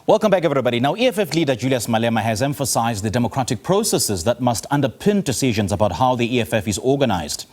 Welcome back, everybody. Now, EFF leader Julius Malema has emphasized the democratic processes that must underpin decisions about how the EFF is organized.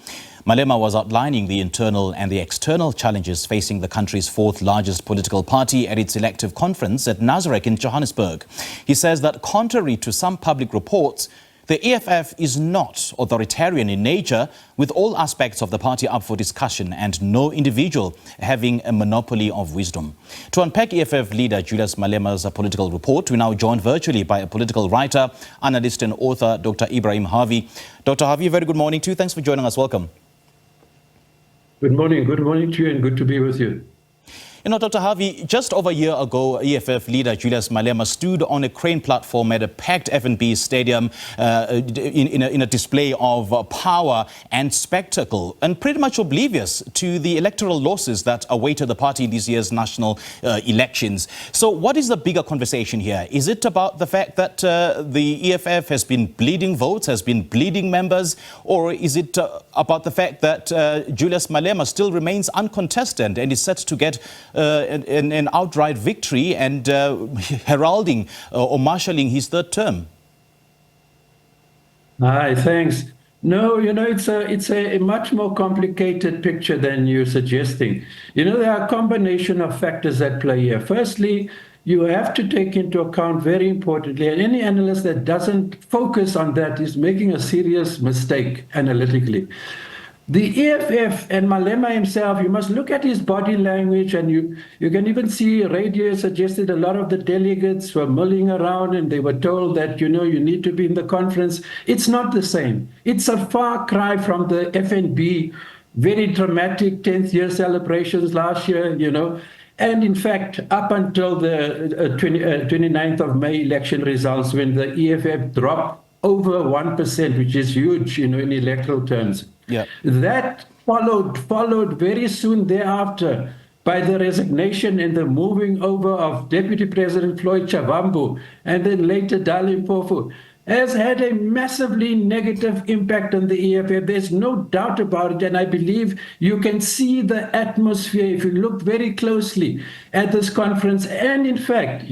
Malema was outlining the internal and the external challenges facing the country's fourth largest political party at its elective conference at Nasrec in Johannesburg. He says that contrary to some public reports, the EFF is not authoritarian in nature, with all aspects of the party up for discussion and no individual having a monopoly of wisdom. To unpack EFF leader Julius Malema's political report, we're now joined virtually by a political writer, analyst and author, Dr. Ebrahim Harvey. Dr. Harvey, a very good morning to you. Thanks for joining us. Welcome. Good morning. Good morning to you and good to be with you. You know, Dr. Harvey, just over a year ago, EFF leader Julius Malema stood on a crane platform at a packed F&B stadium in a display of power and spectacle, and pretty much oblivious to the electoral losses that awaited the party in this year's national elections. So what is the bigger conversation here? Is it about the fact that the EFF has been bleeding votes, has been bleeding members, or is it about the fact that Julius Malema still remains uncontested and is set to get an outright victory and heralding or marshalling his third term? Hi, thanks. No, you know, it's a much more complicated picture than you're suggesting. You know, there are a combination of factors at play here. Firstly, you have to take into account, very importantly, and any analyst that doesn't focus on that is making a serious mistake analytically. The EFF and Malema himself, you must look at his body language, and you can even see radio suggested a lot of the delegates were mulling around and they were told that, you know, you need to be in the conference. It's not the same. It's a far cry from the FNB, very dramatic 10th year celebrations last year, you know. And in fact, up until the 29th of May election results, when the EFF dropped over 1%, which is huge, you know, in electoral terms. Yeah. That followed very soon thereafter by the resignation and the moving over of Deputy President Floyd Chavambu and then later Dali Mpofu, has had a massively negative impact on the EFF. There's no doubt about it, and I believe you can see the atmosphere if you look very closely at this conference. And in fact,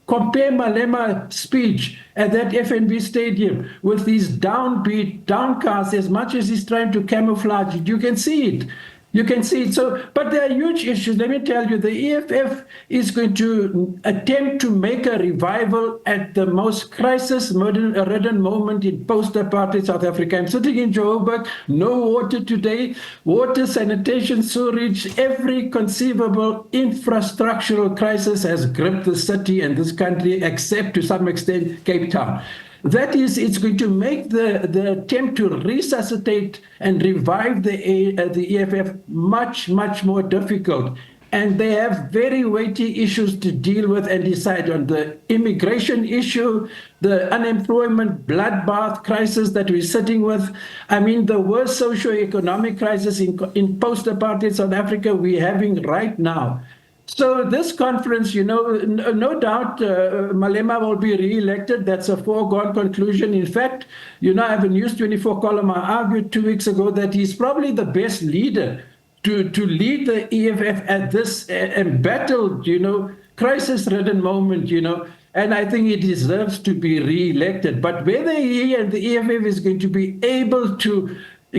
compare Malema's speech at that FNB stadium with these downbeat, downcast, as much as he's trying to camouflage it. You can see it. You can see it. So, but there are huge issues. Let me tell you, the EFF is going to attempt to make a revival at the most crisis-ridden moment in post-apartheid South Africa. I'm sitting in Johannesburg, no water today, water, sanitation, sewage, every conceivable infrastructural crisis has gripped the city and this country, except to some extent Cape Town. That is, it's going to make the attempt to resuscitate and revive the EFF much, much more difficult. And they have very weighty issues to deal with and decide on: the immigration issue, the unemployment bloodbath crisis that we're sitting with. I mean, the worst socio-economic crisis in post-apartheid South Africa we're having right now. So this conference, you know, no doubt Malema will be re-elected. That's a foregone conclusion. In fact, you know, I have a News 24 column. I argued 2 weeks ago that he's probably the best leader to lead the EFF at this embattled, you know, crisis-ridden moment, you know, and I think he deserves to be re-elected. But whether he and the EFF is going to be able to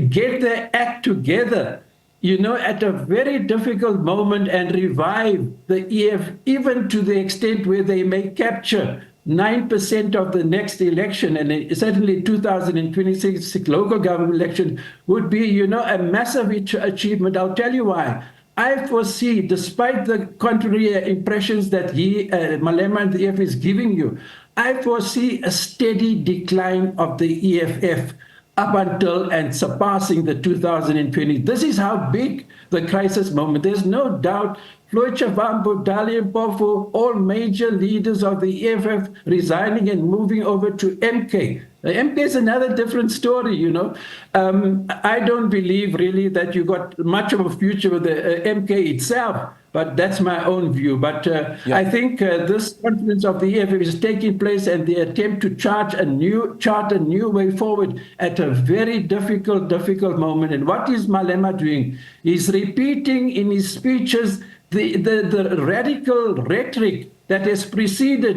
get their act together, you know, at a very difficult moment and revive the EFF, even to the extent where they may capture 9% of the next election, and certainly 2026 local government election would be, you know, a massive achievement. I'll tell you why. I foresee, despite the contrary impressions that Malema and the EFF is giving you, I foresee a steady decline of the EFF up until and surpassing the 2020. This is how big the crisis moment. There's no doubt Floyd Chavambu, Dali Mpofu, all major leaders of the EFF resigning and moving over to MK. MK is another different story, you know. I don't believe really that you got much of a future with the MK itself, but that's my own view. But I think this conference of the EFF is taking place, and the attempt to chart a new way forward at a very difficult moment. And what is Malema doing? He's repeating in his speeches the radical rhetoric that has preceded,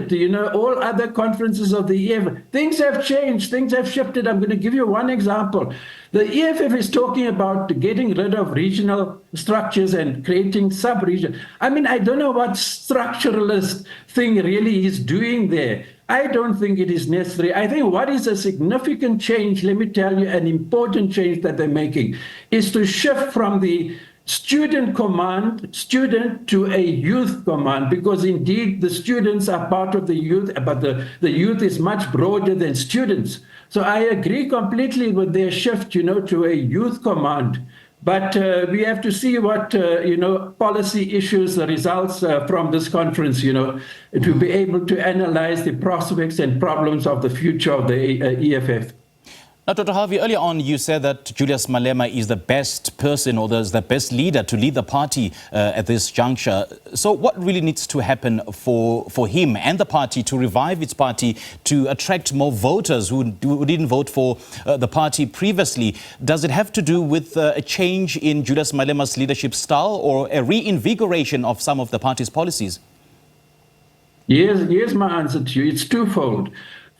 all other conferences of the EFF. Things have changed, things have shifted. I'm going to give you one example. The EFF is talking about getting rid of regional structures and creating sub-region. I mean, I don't know what structuralist thing really he's doing there. I don't think it is necessary. I think what is a significant change, let me tell you, an important change that they're making, is to shift from the student to a youth command, because indeed the students are part of the youth, but the youth is much broader than students. So I agree completely with their shift, to a youth command. But we have to see what, policy issues, the results from this conference, to be able to analyze the prospects and problems of the future of the EFF. Now, Dr. Harvey, earlier on you said that Julius Malema is the best person or the best leader to lead the party at this juncture. So what really needs to happen for him and the party to revive its party, to attract more voters who didn't vote for the party previously? Does it have to do with a change in Julius Malema's leadership style or a reinvigoration of some of the party's policies? Here's my answer to you. It's twofold.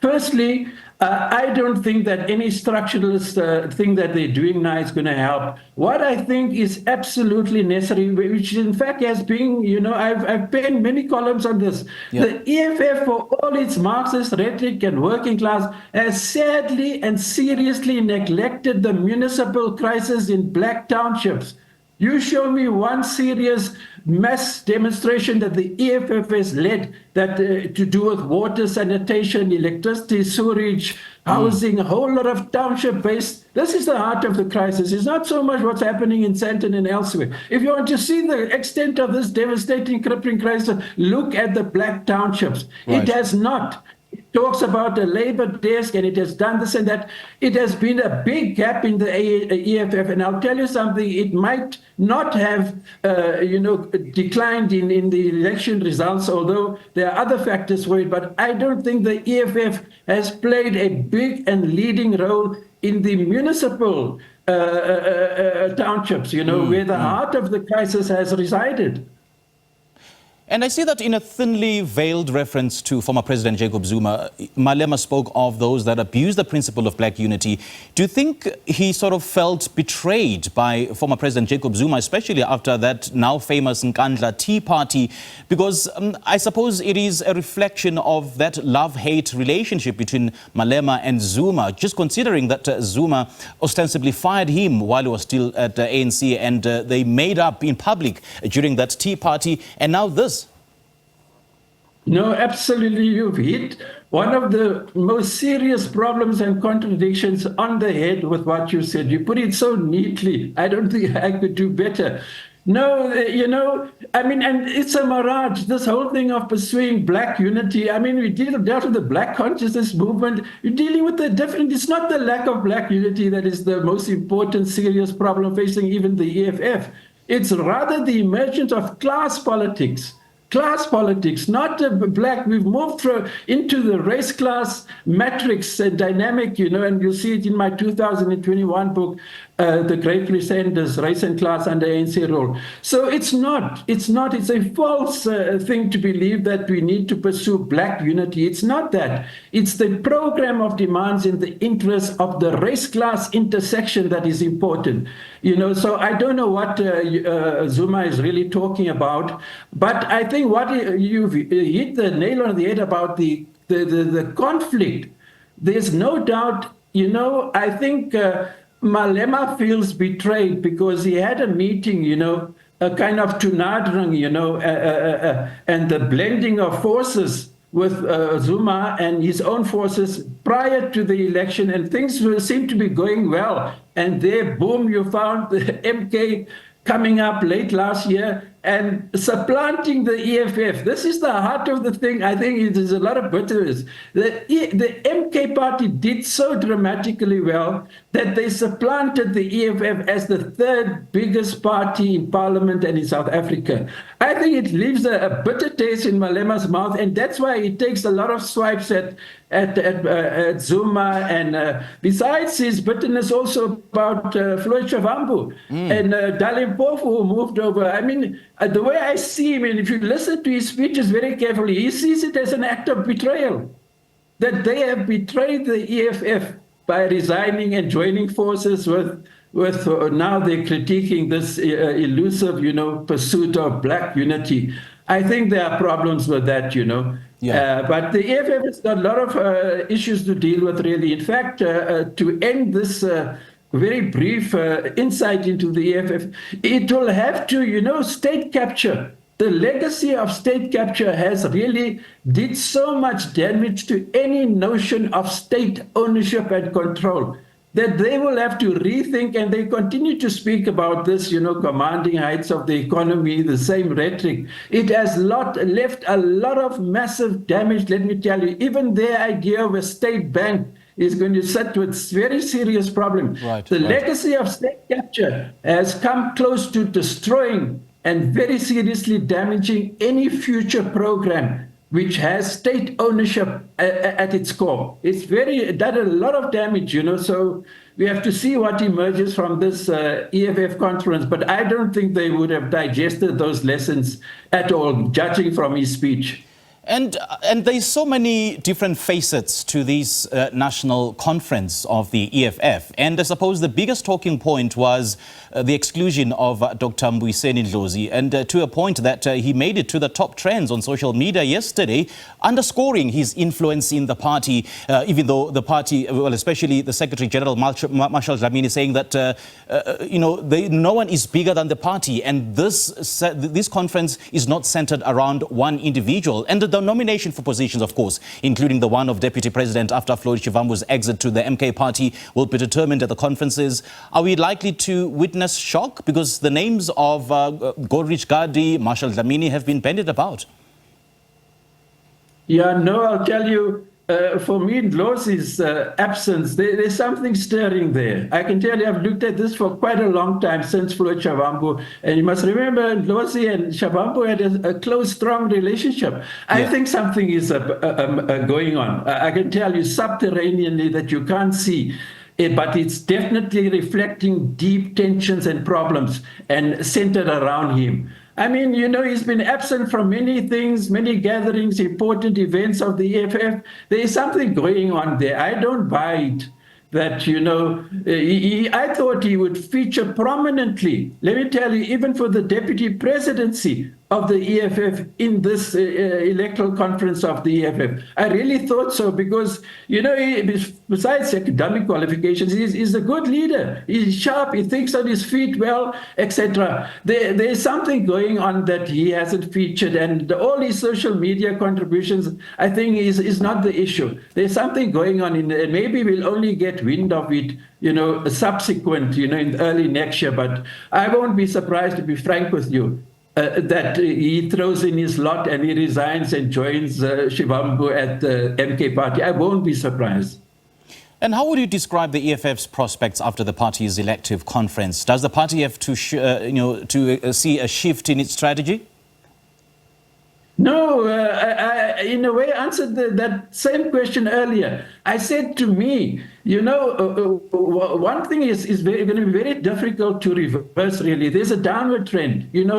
Firstly, I don't think that any structuralist thing that they're doing now is going to help. What I think is absolutely necessary, which in fact has been, I've penned many columns on this. The EFF, for all its Marxist rhetoric and working class, has sadly and seriously neglected the municipal crisis in black townships. You show me one serious mass demonstration that the EFF has led that to do with water, sanitation, electricity, sewage, housing, a whole lot of township-based. This is the heart of the crisis. It's not so much what's happening in Sandton and elsewhere. If you want to see the extent of this devastating, crippling crisis, look at the black townships. Right. It has not. It talks about the labor desk, and it has done this and that. It has been a big gap in the EFF, and I'll tell you something, it might not have, declined in the election results, although there are other factors for it, but I don't think the EFF has played a big and leading role in the municipal townships, where the heart of the crisis has resided. And I see that in a thinly veiled reference to former President Jacob Zuma, Malema spoke of those that abuse the principle of black unity. Do you think he sort of felt betrayed by former President Jacob Zuma, especially after that now famous Nkandla Tea Party? Because I suppose it is a reflection of that love-hate relationship between Malema and Zuma, just considering that Zuma ostensibly fired him while he was still at the ANC, and they made up in public during that Tea Party, and now this. No, absolutely. You've hit one of the most serious problems and contradictions on the head with what you said. You put it so neatly. I don't think I could do better. No, and it's a mirage, this whole thing of pursuing black unity. I mean, we dealt with the black consciousness movement. You're dealing with it's not the lack of black unity that is the most important, serious problem facing even the EFF. It's rather the emergence of class politics. Class politics, not black. We've moved into the race class matrix and dynamic, and you'll see it in my 2021 book, The Great Pretenders, Race and Class Under ANC Rule. So it's a false thing to believe that we need to pursue black unity. It's not that. It's the program of demands in the interest of the race class intersection that is important. So I don't know what Zuma is really talking about, but I think what you've hit the nail on the head about the conflict. There's no doubt, I think Malema feels betrayed because he had a meeting, a kind of toenaandering, and the blending of forces with Zuma and his own forces prior to the election, and things seem to be going well. And there, boom, you found the MK coming up late last year and supplanting the EFF. This is the heart of the thing. I think there's a lot of bitterness. The MK party did so dramatically well that they supplanted the EFF as the third biggest party in parliament and in South Africa. I think it leaves a bitter taste in Malema's mouth, and that's why he takes a lot of swipes at at Zuma, and besides his bitterness also about Floyd Shavambu and Dali Mpofu, who moved over. I mean, the way I see him, and if you listen to his speeches very carefully, he sees it as an act of betrayal, that they have betrayed the EFF by resigning and joining forces with now they're critiquing this elusive, pursuit of black unity. I think there are problems with that, but the EFF has got a lot of issues to deal with, really. In fact, to end this very brief insight into the EFF, it will have to, state capture. The legacy of state capture has really did so much damage to any notion of state ownership and control that they will have to rethink, and they continue to speak about this, commanding heights of the economy, the same rhetoric. It has left a lot of massive damage, let me tell you. Even their idea of a state bank is going to sit with very serious problems. The legacy of state capture has come close to destroying and very seriously damaging any future program which has state ownership at its core. It's done a lot of damage, so we have to see what emerges from this EFF conference, but I don't think they would have digested those lessons at all, judging from his speech. And there's so many different facets to this national conference of the EFF. And I suppose the biggest talking point was the exclusion of Dr. Mbuyiseni Ndlozi, and to a point that he made it to the top trends on social media yesterday, underscoring his influence in the party, even though the party, well, especially the Secretary General, Marshal Dlamini, saying that, no one is bigger than the party. And this conference is not centered around one individual. And the nomination for positions, of course, including the one of Deputy President after Floyd Shivambu's exit to the MK party, will be determined at the conferences. Are we likely to witness shock? Because the names of Goldrich Gadi, Marshal Dlamini have been bandied about. Yeah, no, I'll tell you, for me, Ndlozi's absence, there's something stirring there. I can tell you, I've looked at this for quite a long time, since Floyd Shavambu. And you must remember, Ndlozi and Shavambu had a close, strong relationship. I think something is going on. I can tell you subterraneanly that you can't see. But it's definitely reflecting deep tensions and problems and centered around him. I mean, he's been absent from many things, many gatherings, important events of the EFF. There is something going on there. I don't buy it that, I thought he would feature prominently, let me tell you, even for the deputy presidency of the EFF in this electoral conference of the EFF. I really thought so because, besides academic qualifications, he's a good leader. He's sharp, he thinks on his feet well, etc. There's something going on that he hasn't featured, and all his social media contributions, I think, is not the issue. There's something going on, and maybe we'll only get wind of it, subsequent, in early next year. But I won't be surprised, to be frank with you, that he throws in his lot and he resigns and joins Shivambu at the MK party. I won't be surprised. And how would you describe the EFF's prospects after the party's elective conference? Does the party have to, see a shift in its strategy? No, I in a way answered that same question earlier. I said, to me, one thing is going to be very difficult to reverse, really. There's a downward trend, in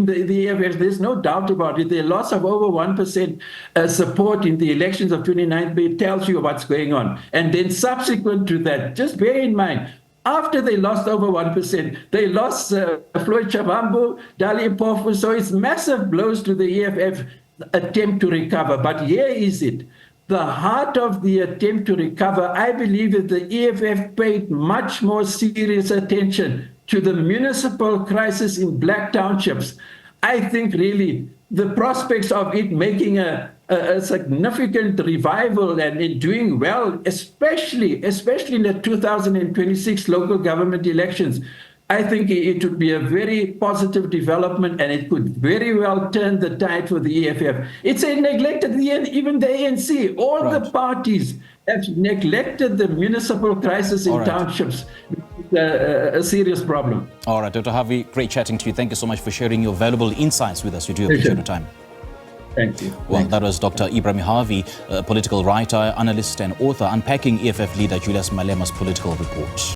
the EFF. There's no doubt about it. The loss of over 1% support in the elections of 2019 tells you what's going on. And then subsequent to that, just bear in mind, after they lost over 1%, they lost Floyd Shavambu, Dali Mpofu. So it's massive blows to the EFF attempt to recover. But here is it. The heart of the attempt to recover, I believe that the EFF paid much more serious attention to the municipal crisis in black townships. I think really the prospects of it making a significant revival and in doing well, especially in the 2026 local government elections, I think it would be a very positive development, and it could very well turn the tide for the EFF. It's a neglected, even the ANC, all the parties have neglected the municipal crisis in townships. A serious problem. All right, Dr. Harvey, great chatting to you. Thank you so much for sharing your valuable insights with us. We do appreciate your time. Thank you. Well, Thanks. that was Dr. Ebrahim Harvey, a political writer, analyst and author, unpacking EFF leader Julius Malema's political report.